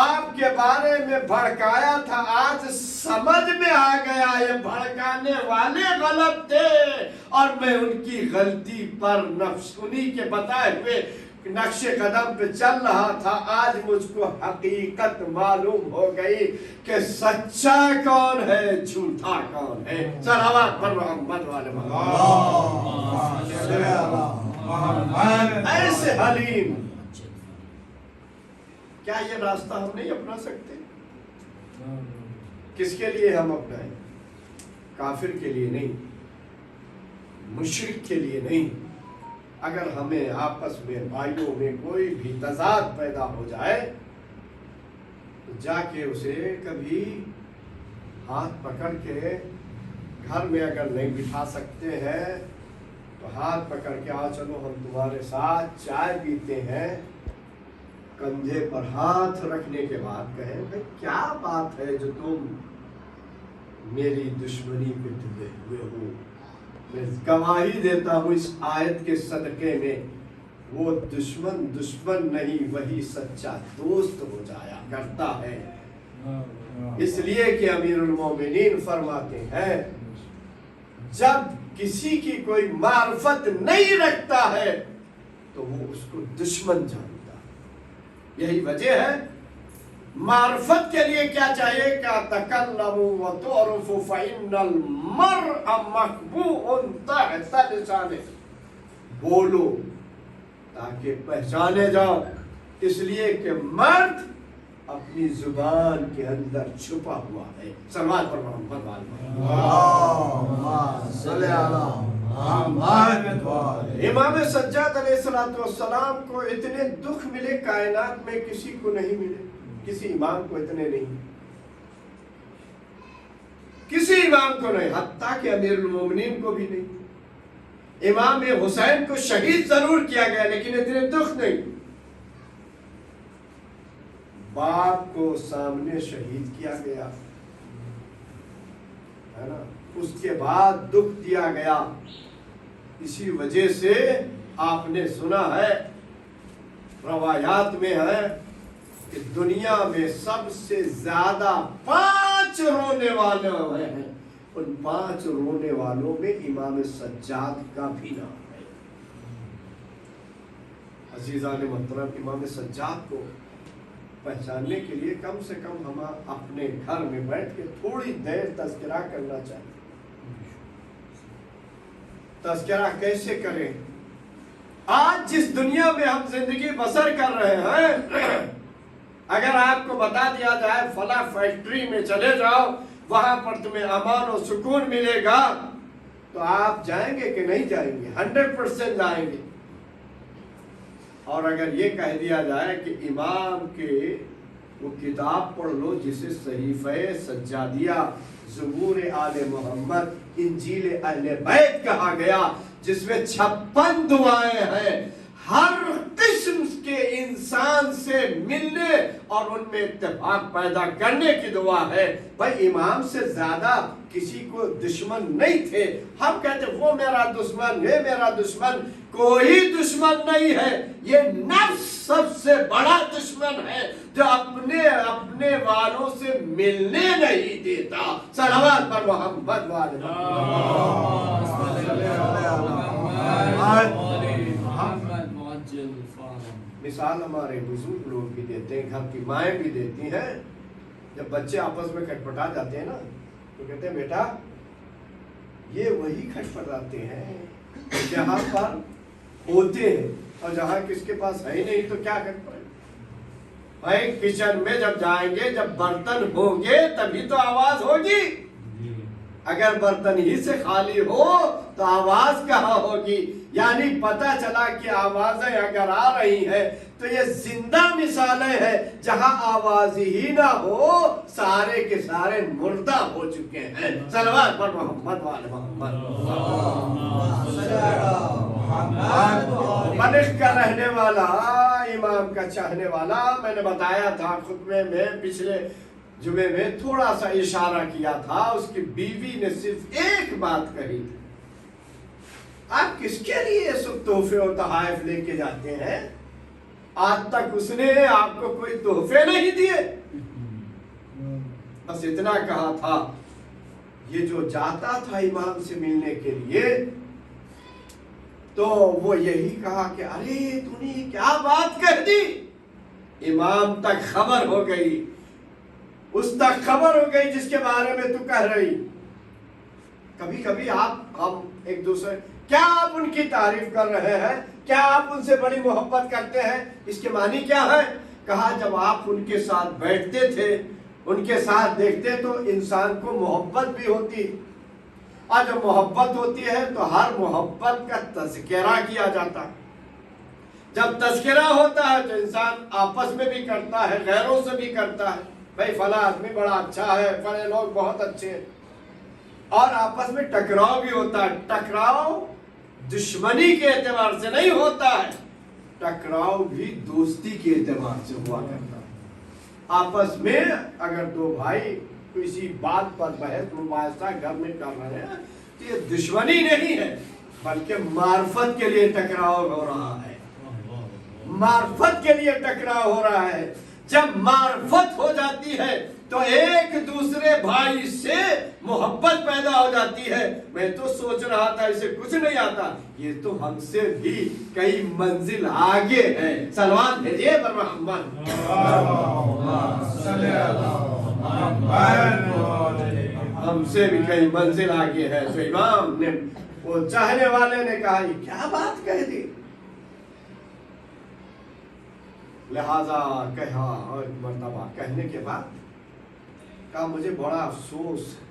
آپ کے بارے میں بھڑکایا تھا آج سمجھ میں آ گیا یہ بھڑکانے والے غلط تھے، اور میں ان کی غلطی پر نفس انہی کے بتائے ہوئے نقش قدم پہ چل رہا تھا، آج مجھ کو حقیقت معلوم ہو گئی کہ سچا کون ہے جھوٹا کون ہے۔ صلوات پر محمد والے محمد۔ ایسے حلیم، کیا یہ راستہ ہم نہیں اپنا سکتے؟ کس کے لیے ہم اپنائیں؟ کافر کے لیے نہیں، مشرک کے لیے نہیں۔ اگر ہمیں آپس میں بھائیوں میں کوئی بھی تضاد پیدا ہو جائے تو جا کے اسے کبھی ہاتھ پکڑ کے، گھر میں اگر نہیں بٹھا سکتے ہیں تو ہاتھ پکڑ کے آؤ چلو ہم تمہارے ساتھ چائے پیتے ہیں، کندھے پر ہاتھ رکھنے کے بعد کہیں بھائی کیا بات ہے جو تم میری دشمنی پہ ڈوبے ہوئے ہو، میں گواہی دیتا ہوں اس آیت کے صدقے میں وہ دشمن دشمن نہیں، وہی سچا دوست ہو جایا کرتا ہے۔ اس لیے کہ امیر المومنین فرماتے ہیں جب کسی کی کوئی معرفت نہیں رکھتا ہے تو وہ اس کو دشمن جانتا ہے۔ یہی وجہ ہے معرفت کے لیے کیا چاہیے کہ تکلموا وتعرفوا فإن المرء مخبوء تحت لسانه، بولو تاکہ پہچانے جاؤ، اس لیے کہ مرد اپنی زبان کے اندر چھپا ہوا ہے۔ صلوات پر محمد امام سجاد علیہ السلام کو اتنے دکھ ملے کائنات میں کسی کو نہیں ملے، کسی امام کو اتنے نہیں، کسی امام کو نہیں، حتیٰ کہ امیر المومنین کو بھی نہیں۔ امام حسین کو شہید ضرور کیا گیا لیکن اتنے دکھ نہیں۔ बाप को सामने शहीद किया गया, है ना, उसके बाद दुख दिया गया। इसी वजह से आपने सुना है, रवायात में है कि दुनिया में सबसे ज्यादा 5 रोने वाले हैं, उन 5 रोने वालों में इमाम सज्जाद का भी नाम है। अजीजान मोहतरम, इमाम सज्जाद को पहचानने के लिए कम से कम हम अपने घर में बैठ के थोड़ी देर तज़किरा करना चाहिए। तज़किरा कैसे करें? आज जिस दुनिया में हम जिंदगी बसर कर रहे हैं, अगर आपको बता दिया जाए फला फैक्ट्री में चले जाओ, वहां पर तुम्हें अमान और सुकून मिलेगा, तो आप जाएंगे कि नहीं जाएंगे? 100% जाएंगे। और अगर ये कह दिया जाए कि इमाम के वो किताब पढ़ लो जिसे सहीफ़े सज्जादिया, ज़बूर आले मोहम्मद, इंजील अहले बैत कहा गया, जिसमें 56 दुआएं हैं, हर किस्म के इंसान से मिलने और उनमें इत्तेफाक पैदा करने की दुआ है। भाई इमाम से ज्यादा किसी को दुश्मन नहीं थे। हम कहते वो मेरा दुश्मन, ये मेरा दुश्मन, कोई दुश्मन नहीं है। ये नफ्स सबसे बड़ा दुश्मन है जो अपने अपने वालों से मिलने नहीं देता। सलावत पर मोहम्मद मिसाल हमारे बुजुर्ग लोग भी देते हैं, घर की माएँ भी देती हैं। जब बच्चे आपस में खटपटा जाते हैं ना, तो कहते हैं बेटा ये वही खटपटाते हैं जहाँ पर होते हैं, और जहाँ किसके पास है ही नहीं तो क्या खटपटे। भाई किचन में जब जाएंगे, जब बर्तन होंगे तभी तो आवाज होगी। अगर बर्तन ही से खाली हो तो आवाज कहाँ होगी? यानी पता चला कि आवाजें अगर आ रही हैं तो ये जिंदा मिसालें हैं। जहां आवाज ही ना हो, सारे के सारे मुर्दा हो चुके हैं। सलवात पर मोहम्मद वाले मोहम्मद। बनिश का रहने वाला, इमाम का चाहने वाला, मैंने बताया था खुतबे में, पिछले जुमे में थोड़ा सा इशारा किया था। उसकी बीवी ने सिर्फ एक बात कही थी, आप किसके लिए सब तोहफे और तोहफे लेके जाते हैं? आज तक उसने आपको कोई तोहफे नहीं दिए। बस इतना कहा था। ये जो जाता था इमाम से मिलने के लिए, तो वो यही कहा कि अरे तूने क्या बात कह दी। इमाम तक खबर हो गई, उस तक खबर हो गई जिसके बारे में तू कह रही। कभी कभी हम एक दूसरे, क्या आप उनकी तारीफ कर रहे हैं? क्या आप उनसे बड़ी मोहब्बत करते हैं? इसके मानी क्या है? कहा जब आप उनके साथ बैठते थे, उनके साथ देखते तो इंसान को मोहब्बत भी होती, और जब मोहब्बत होती है तो हर मोहब्बत का तज़किरा किया जाता है। जब तज़किरा होता है तो इंसान आपस में भी करता है, गैरों से भी करता है, भाई फला आदमी बड़ा अच्छा है, फले लोग बहुत अच्छे हैं, और आपस में टकराव भी होता है। टकराव दुश्मनी के एतबार से नहीं होता है, टकराव भी दोस्ती के एतबार से हुआ करता है। आपस में अगर दो भाई किसी बात पर बहस मुबाहिसा घर में कर रहे हैं तो ये दुश्मनी नहीं है, बल्कि मार्फत के लिए टकराव हो रहा है। मार्फत के लिए टकराव हो रहा है। जब मार्फत हो जाती है तो एक दूसरे भाई से मोहब्बत पैदा हो जाती है। मैं तो सोच रहा था इसे कुछ नहीं आता, ये तो हमसे भी कई मंजिल आगे है। सलवात भेजिए पर मोहम्मद। हमसे भी कई मंजिल आगे है। तो इमाम ने, वो चाहने वाले ने कहा ये क्या बात कह दी। लिहाजा कहा, और मर्तबा कहने के बाद कहा मुझे बड़ा अफसोस है।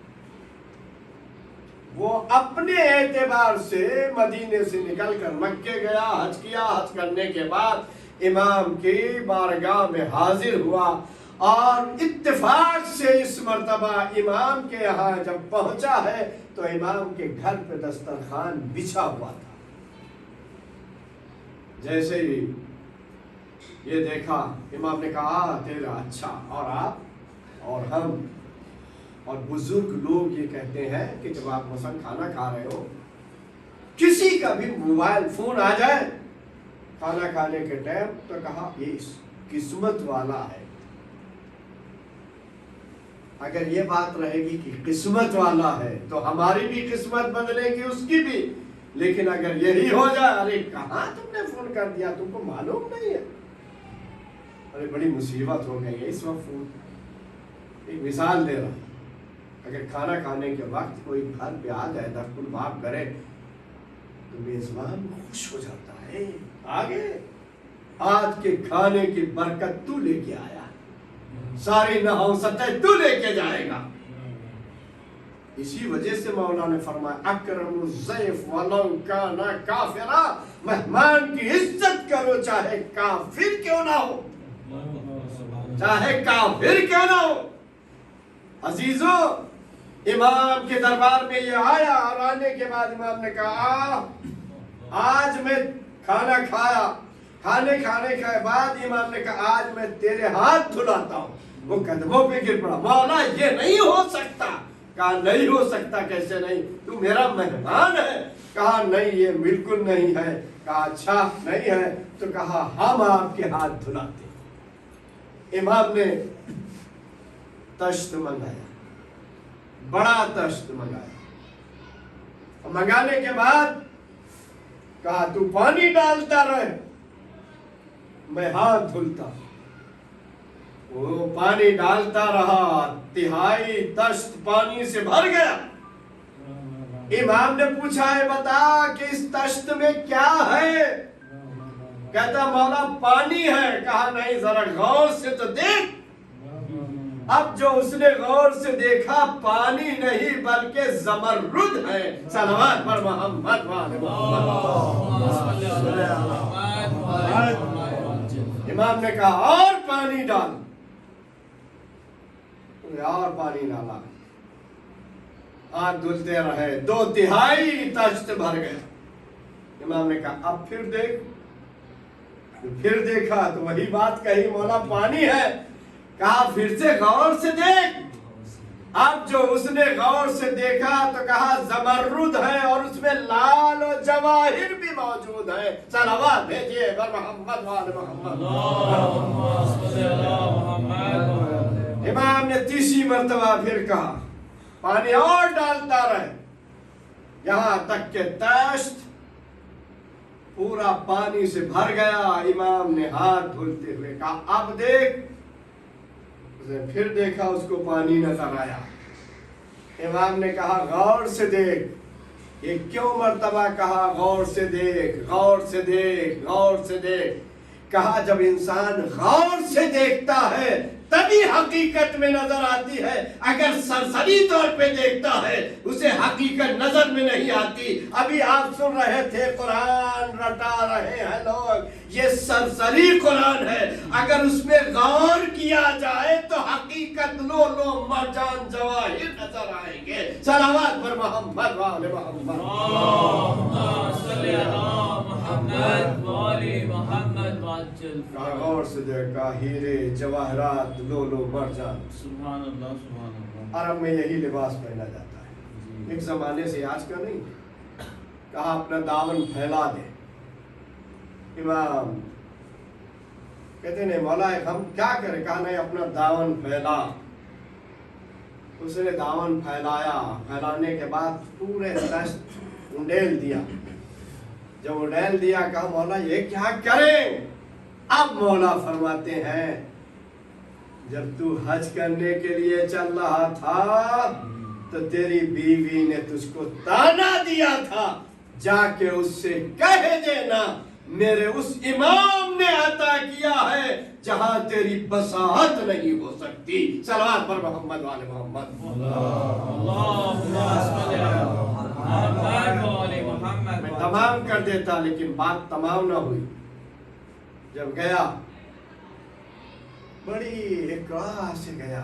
वो अपने एतबार से मदीने से निकल कर मक्के गया, हज किया। हज करने के बाद इमाम की बारगाह में हाजिर हुआ, और इत्तेफाक से इस मर्तबा इमाम के यहाँ जब पहुंचा है तो इमाम के घर पे दस्तरखान बिछा हुआ था। जैसे ही ये देखा, इमाम ने कहा तेरा अच्छा, और आप और हम और बुजुर्ग लोग ये कहते हैं कि जब आप मसलन खाना खा रहे हो, किसी का भी मोबाइल फोन आ जाए खाना खाने के टाइम, तो कहा ये किस्मत वाला है। अगर ये बात रहेगी कि किस्मत वाला है तो हमारी भी किस्मत बदलेगी, उसकी भी। लेकिन अगर यही हो जाए, अरे कहाँ तुमने फोन कर दिया, तुमको मालूम नहीं है, अरे बड़ी मुसीबत हो गई है इस वक्त। फोन एक मिसाल दे रहा हूं, अगर खाना खाने के वक्त कोई घर पे आ जाए, दस्तूर बाप करे, तो मेजबान खुश हो जाता है, आगे आज के खाने की बरकत तू लेके आया, सारी नहौसतें तू लेके जाएगा। इसी वजह से मौला ने फरमाया अकरमुज़्ज़ैफ़ वलौ काना काफिरा, मेहमान की इज्जत करो चाहे काफिर क्यों ना हो, चाहे काफिर क्यों ना हो। अजीजों, इमाम के दरबार में ये आया और आने के बाद इमाम ने कहा आज मैं खाना खाया, खाने के बाद इमाम ने कहा आज मैं तेरे हाथ धुलाता हूँ। वो कदमों पे गिर पड़ा, मौला ये नहीं हो सकता। कहा नहीं हो सकता, कैसे नहीं, तू मेरा मेहमान है। कहा नहीं ये बिल्कुल नहीं है। कहा अच्छा नहीं है, तो कहा हम आपके हाथ धुलाते। इमाम ने तश्त मंगाया, बड़ा तश्त मंगाया। मंगाने के बाद कहा तू पानी डालता रहे, मैं हाथ धुलता। वो पानी डालता रहा, तिहाई तश्त पानी से भर गया। इमाम ने पूछा है बता कि इस तश्त में क्या है? कहता मौला पानी है। कहा नहीं, जरा गौर से तो देख। अब जो उसने गौर से देखा, पानी नहीं बल्कि ज़मरुद है। सलवात पर मोहम्मद वाले मोहम्मद। इमाम ने कहा और पानी डाल, और पानी डाला, हाथ धुलते रहे, 2/3 तश्त भर गया। इमाम ने कहा अब फिर देख। फिर देखा तो वही बात कही, मौला पानी है। कहा फिर से गौर से देख। अब जो उसने गौर से देखा तो कहा ज़मरुद है और उसमें लाल और जवाहिर भी मौजूद है। सलावत भेजिए मोहम्मद वाले मोहम्मद। इमाम ने तीसरी मर्तबा फिर कहा पानी और डालता रहे, यहां तक के तश्त पूरा पानी से भर गया। इमाम ने हाथ धुलते हुए कहा अब देख। उसने फिर देखा, उसको पानी नजर आया। इमाम ने कहा गौर से देख। ये क्यों मर्तबा कहा गौर से देख, गौर से देख, गौर से देख? कहा जब इंसान गौर से देखता है तभी हकीकत में नजर आती है। अगर सरसरी तौर पे देखता है उसे हकीकत नजर में नहीं आती। अभी आप सुन रहे थे, कुरान रटा रहे हैं लोग, ये सरसरी कुरान है। अगर उसमें गौर किया जाए तो हकीकत लो मरजान जवाहिर नजर आएंगे। सलावत पर मोहम्मद वाले मोहम्मद। गौर से देखा, हीरे जवाहरात लो मरजान। सुभान अल्लाह, सुभान अल्लाह। अरब में यही लिबास पहना जाता है, एक जमाने से आज का नहीं। कहा अपना दामन फैला दे। इमाम कहते नहीं मौला हम क्या करें? कहा नहीं अपना दामन फैला। उसने दामन फैलाया, फैलाने के बाद पूरे दस्त उंडेल दिया। जब उंडेल दिया कहा मौला ये क्या करें? अब मौला फरमाते हैं जब तू हज करने के लिए चल रहा था तो तेरी बीवी ने तुझको ताना दिया था, जाके उससे कह देना मेरे उस इमाम ने अता किया है जहां तेरी बसाहत नहीं हो सकती। सलावत पर मोहम्मद वाले मोहम्मद। मैं तमाम कर देता लेकिन बात तमाम ना हुई। जब गया बड़ी इकरार से गया,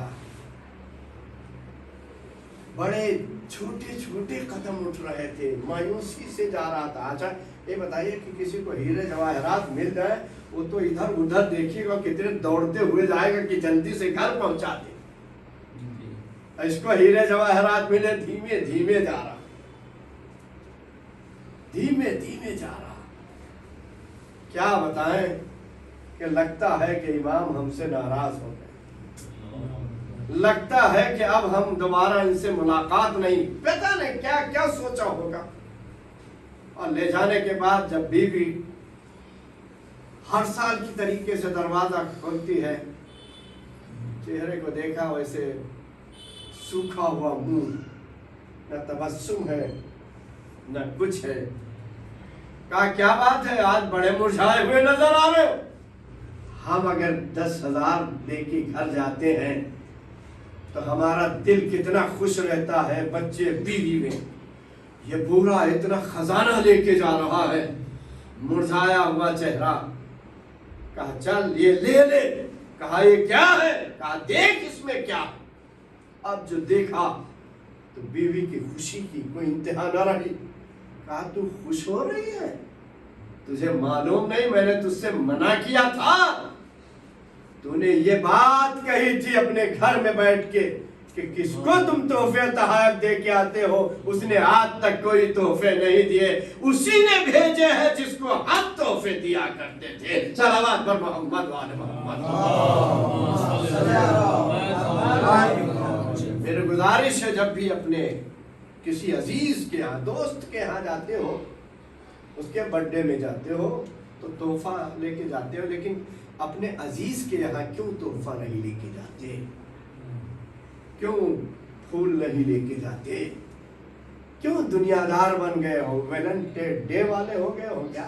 बड़े छोटे छोटे कदम उठ रहे थे, मायूसी से जा रहा था। अच्छा ये बताइए कि किसी को हीरे जवाहरात मिल जाए, वो तो इधर उधर देखिएगा कितने दौड़ते हुए जाएगा कि जल्दी से घर पहुंचा दे। इसको हीरे जवाहरात मिले, धीमे धीमे जा रहा, धीमे धीमे जा रहा। क्या बताएं कि लगता है कि इमाम हमसे नाराज हो गए, लगता है कि अब हम दोबारा इनसे मुलाकात नहीं, पता नहीं क्या क्या सोचा होगा। और ले जाने के बाद जब बीवी हर साल की तरीके से दरवाजा खोलती है, चेहरे को देखा वैसे सूखा हुआ मुंह, न तबस्सुम है न कुछ है। कहा क्या बात है, आज बड़े मुरझाए हुए नजर आ रहे हो। हम अगर 10,000 लेके घर जाते हैं तो हमारा दिल कितना खुश रहता है, बच्चे बीवी में। ये पूरा इतना खजाना लेके जा रहा है, मुरझाया हुआ चेहरा। कहा चल ये ले ले। कहा ये क्या है। कहा देख इसमें क्या। अब जो देखा तो बीवी की खुशी की कोई इंतहा न रही। कहा तू खुश हो रही है, तुझे मालूम नहीं मैंने तुझसे मना किया था। तूने ये बात कही थी अपने घर में बैठ के कि किसको तुम तोहफे तोहफे दे के आते हो, उसने आज तक कोई तोहफे नहीं दिए, उसी ने भेजे हैं जिसको हम तोहफे दिया करते थे। सलावत पर मोहम्मद वाले मोहम्मद। मेरी गुजारिश है जब भी अपने किसी अजीज के यहाँ, दोस्त के यहाँ जाते हो, उसके बर्थडे में जाते हो तो तोहफा लेके जाते हो, लेकिन अपने अजीज के यहाँ क्यों तोहफा नहीं लेके जाते, क्यों फूल नहीं लेके जाते, क्यों दुनियादार बन गए हो, वैलेंटाइन डे वाले हो गए हो क्या।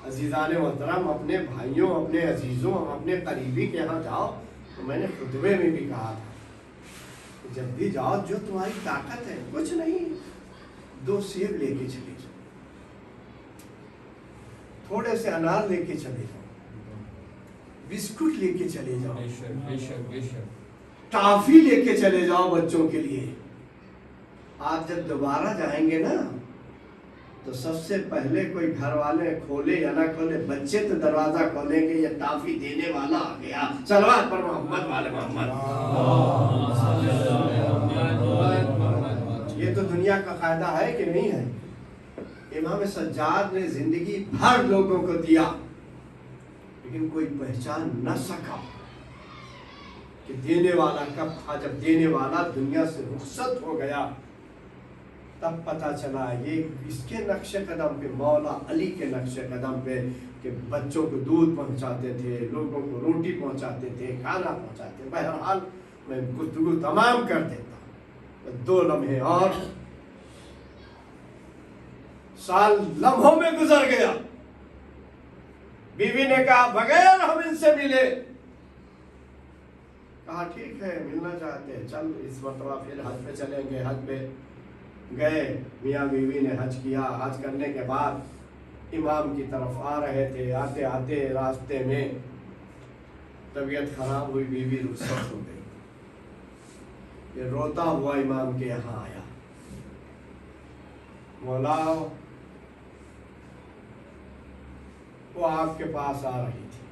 अजीजान मोहतरम, अपने भाइयों, अपने अजीजों, अपने करीबी के यहाँ जाओ तो मैंने खुतबे में भी कहा था, जब भी जाओ जो तुम्हारी ताकत है, कुछ नहीं, 2 सेब लेके चले जाओ, थोड़े से अनार लेके चले जाओ, बिस्कुट लेके चले जाओ, टॉफी लेके चले जाओ बच्चों के लिए। आप जब दोबारा जाएंगे ना तो सबसे पहले कोई घर वाले खोले या ना खोले, बच्चे तो दरवाजा खोलेंगे, ये टॉफी देने वाला आ गया। सलवात पर मोहम्मद वाले मोहम्मद। ये तो दुनिया का कायदा है कि नहीं है। इमाम सज्जाद ने जिंदगी भर लोगों को दिया, लेकिन कोई पहचान न सका कि देने वाला कब था। जब देने वाला दुनिया से रुखसत हो गया तब पता चला ये इसके नक्शे कदम पे, मौला अली के नक्शे कदम पे, कि बच्चों को दूध पहुंचाते थे, लोगों को रोटी पहुंचाते थे, खाना पहुंचाते। बहरहाल मैं गुफ्तगू तमाम कर देता हूँ। 2 लम्हे और साल लम्हों में गुजर गया। बीवी ने कहा बगैर हम इनसे मिले। कहा ठीक है मिलना चाहते हैं, चल इस मरतबा फिर हज पे चलेंगे। हज पे गए, मियाँ बीवी ने हज किया। हज करने के बाद इमाम की तरफ आ रहे थे, आते आते रास्ते में तबीयत खराब हुई, बीवी रुखसत हो गई। ये रोता हुआ इमाम के यहाँ आया, मौला वो आपके पास आ रही थी।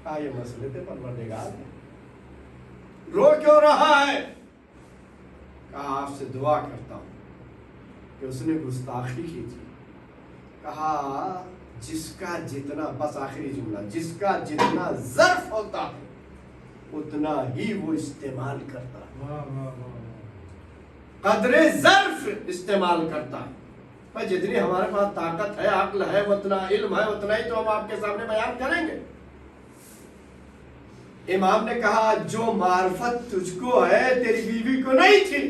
कहा ये मसले थे परवरदिगार, रो क्यों रहा है। कहा आपसे दुआ करता हूं कि उसने गुस्ताखी की थी। कहा जिसका जितना, बस आखिरी जुमला, जिसका जितना ज़र्फ होता है उतना ही वो इस्तेमाल करता है, कदरे ज़र्फ इस्तेमाल करता है। पर जितनी हमारे पास ताकत है, अक्ल है, उतना इल्म है, उतना ही तो हम आपके सामने बयान करेंगे। इमाम ने कहा जो मार्फत तुझको है तेरी बीवी को नहीं थी,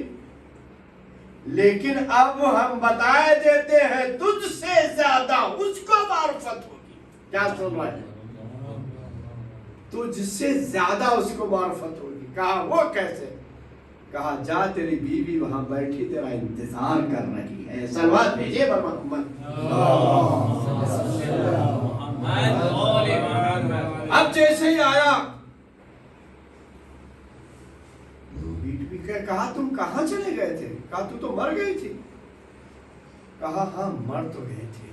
लेकिन अब हम बताए देते हैं तुझसे ज्यादा उसको मार्फत होगी। क्या सुन रहे हैं, तुझसे ज्यादा उसको मार्फत होगी। कहा वो कैसे। कहा जा तेरी बीवी वहां बैठी तेरा इंतजार कर रही है, सलवात भेजिए पर मोहम्मद। अब जैसे ही आया کہا تم کہاں چلے گئے تھے؟ کہا تو مر گئی تھی۔ کہا ہاں مر تو گئے تھے،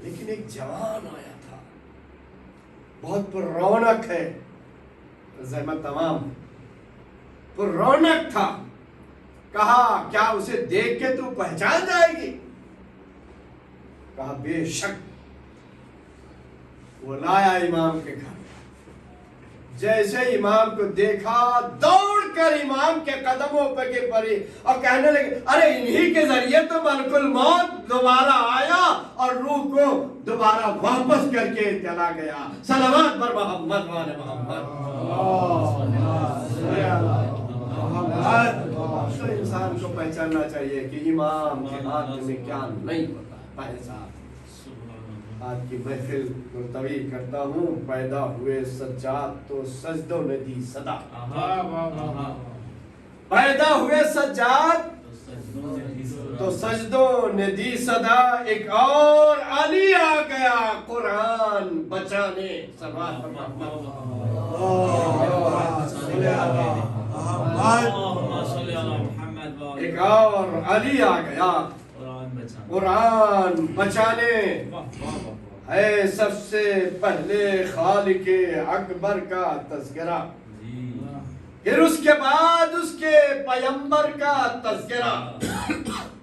لیکن ایک جوان آیا تھا، بہت پر رونق ہے، زحمت تمام پر رونق تھا۔ کہا کیا اسے دیکھ کے تو پہچان جائے گی؟ کہا بے شک۔ وہ لایا امام کے گھر، جیسے امام کو دیکھا دوڑ کر امام کے قدموں پہ گر پڑی اور کہنے لگے ارے انہی کے ذریعے تو ملک الموت دوبارہ آیا اور روح کو دوبارہ واپس کر کے چلا گیا۔ صلوات پر محمد وعلی محمد۔ تو انسان کو پہچاننا چاہیے کہ امام کے ہاتھ میں کیا نہیں ہوتا۔ بھائی صاحب آج کی محفل ملتوی کرتا ہوں، پیدا ہوئے سجاد تو سجدوں نے دی صدا۔ پیدا ہوئے سجاد تو سجدوں نے دی صدا، ایک اور علی آ گیا قرآن بچانے۔ ایک اور علی آ گیا قرآن بچانے۔ ہے سب سے پہلے خالق اکبر کا تذکرہ، پھر اس کے بعد اس کے پیمبر کا تذکرہ،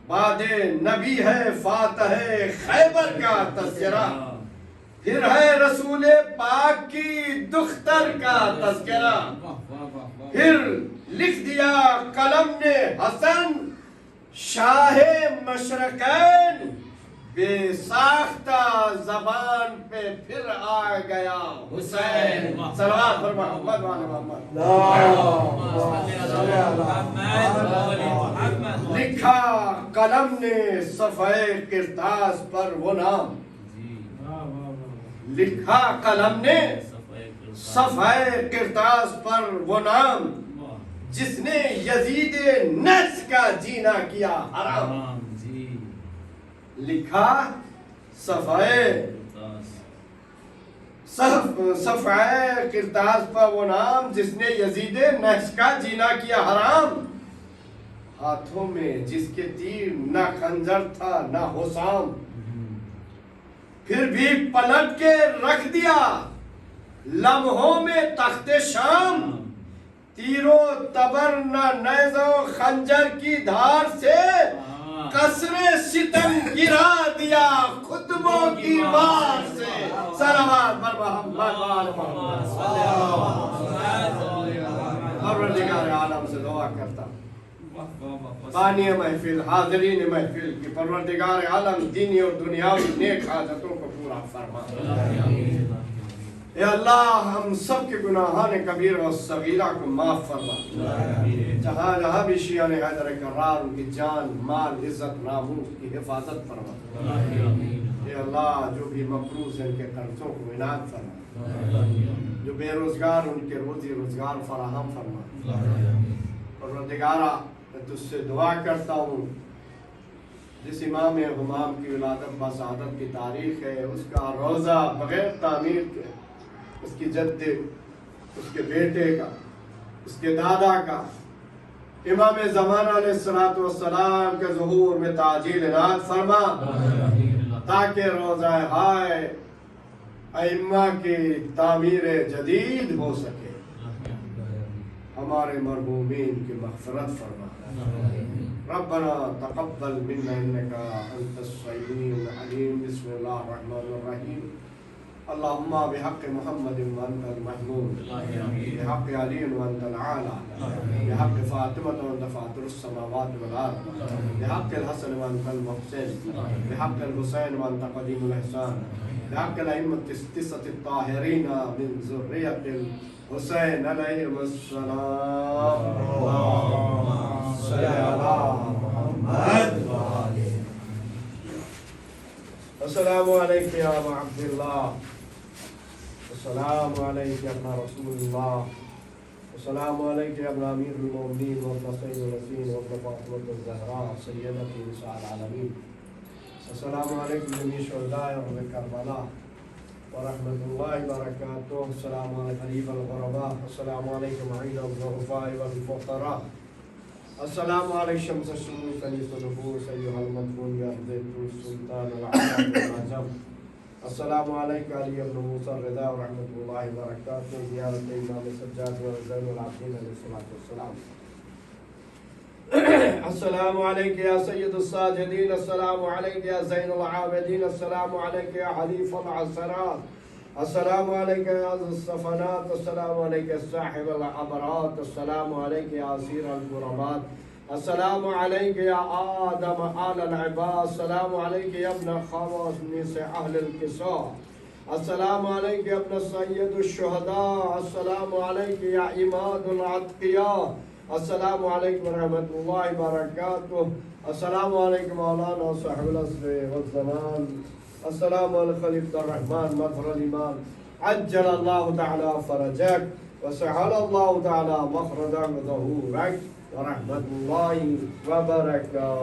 بعد نبی ہے فاتح خیبر کا تذکرہ، پھر ہے رسول پاک کی دختر کا تذکرہ، پھر لکھ دیا قلم نے حسن شاہ مشرقین، بے ساختہ زبان پہ پھر آ گیا حسین۔ صلوات پر محمد وعلی محمد۔ لکھا قلم نے صفحہ کرتاس پر وہ نام، لکھا قلم نے صفحہ کرتاس پر وہ نام، جس نے یزید نفس کا جینا کیا حرام۔ لکھا صفحہ کرتاس پر وہ نام، جس نے یزید نفس کا جینا کیا حرام۔ ہاتھوں میں جس کے تیر نہ خنجر تھا نہ حسام، پھر بھی پلٹ کے رکھ دیا لمحوں میں تخت شام۔ تیر و تبر نہ نیز و خنجر کی دھار سے، قصر ستم گرا دیا خطبوں کی وار سے۔ صلوات پر محمد وعلی محمد۔ پروردگار عالم سے دعا کرتا ہوں، بانی محفل، حاضرین محفل کی پروردگار عالم دینی اور دنیاوی نیک حاجتوں کو پورا فرما۔ اے اللہ ہم سب کے گناہان کبیر و صغیرہ کو معاف فرما۔ جہاں جہاں بھی شیعان حیدر کرار، ان کی جان مال عزت ناموس کی حفاظت فرما۔ اے اللہ جو بھی مقروض ہیں ان کے قرضوں کو عنایت فرما، جو بے روزگار ان کے روزی روزگار فراہم فرما۔ پروردگارہ میں تجھ سے دعا کرتا ہوں، جس امام ہمام کی ولادت بسعادت کی تاریخ ہے، اس کا روزہ بغیر تعمیر کے، اس کی جد، اس کے بیٹے کا، اس کے دادا کا، امام زمانہ علیہ السلام کے ظہور میں تعجیل عنایت فرما، تاکہ روزہ ہائے ائمہ کی تعمیر جدید ہو سکے۔ ہمارے مرحومین کی مغفرت فرما۔ ربنا تقبل منا انك انت السميع العليم۔ بسم الله الرحمن الرحيم۔ اللهم بحق محمد وانت المحمود، بحق علي وانت العالى، بحق فاطمة وانت فاطر السماوات والارض، بحق الحسن وانت المحسن، بحق الحسين وانت قديم الاحسان، بحق الائمة التسعة الطاهرين من ذرية الحسين عليهم السلام۔ اللهم صل على محمد۔ السلام علیکم یا ابا عبد اللہ، السلام علیکم یا ابن رسول اللہ، السلام علیکم یا ابن امیر المؤمنین وابن سید الرسول وابن فاطمة الزہراء سیدۃ نساء العالمین، السلام علیکم جمیع شہداء ارض کربلا، ورحمة الله وبركاته. السلام على غريب الغرباء. السلام عليكم عين الضعفاء والفقراء. السلام عليكم شمس الشموس أنيس النفوس أيها المدفون بأرض السلطان العظيم الأعظم. السلام عليك علي بن موسى الرضا ورحمة الله وبركاته. زيارة الإمام السجاد وزين العابدين عليه الصلاة والسلام. السلام عليك يا سيد الساجدين. السلام عليك يا زين العابدين. السلام عليك يا حليف العسرات. السلام عليك يا ذا الصفنات. السلام عليك يا صاحب العبرات. السلام عليك يا أسير الكربات. السلام عليك يا آدم آل العباد. السلام عليك يا ابن خواص أهل الكساء. السلام عليك يا ابن سيد الشهداء. السلام عليك يا عماد العتقياء. السلام عليكم ورحمة الله وبركاته. السلام عليكم مولانا صاحب العصر والزمان. السلام على خليفة الرحمن مظهر الإيمان. عجل الله تعالى فرجك وسهل الله تعالى مخرجك وظهورك ورحمة الله وبركاته.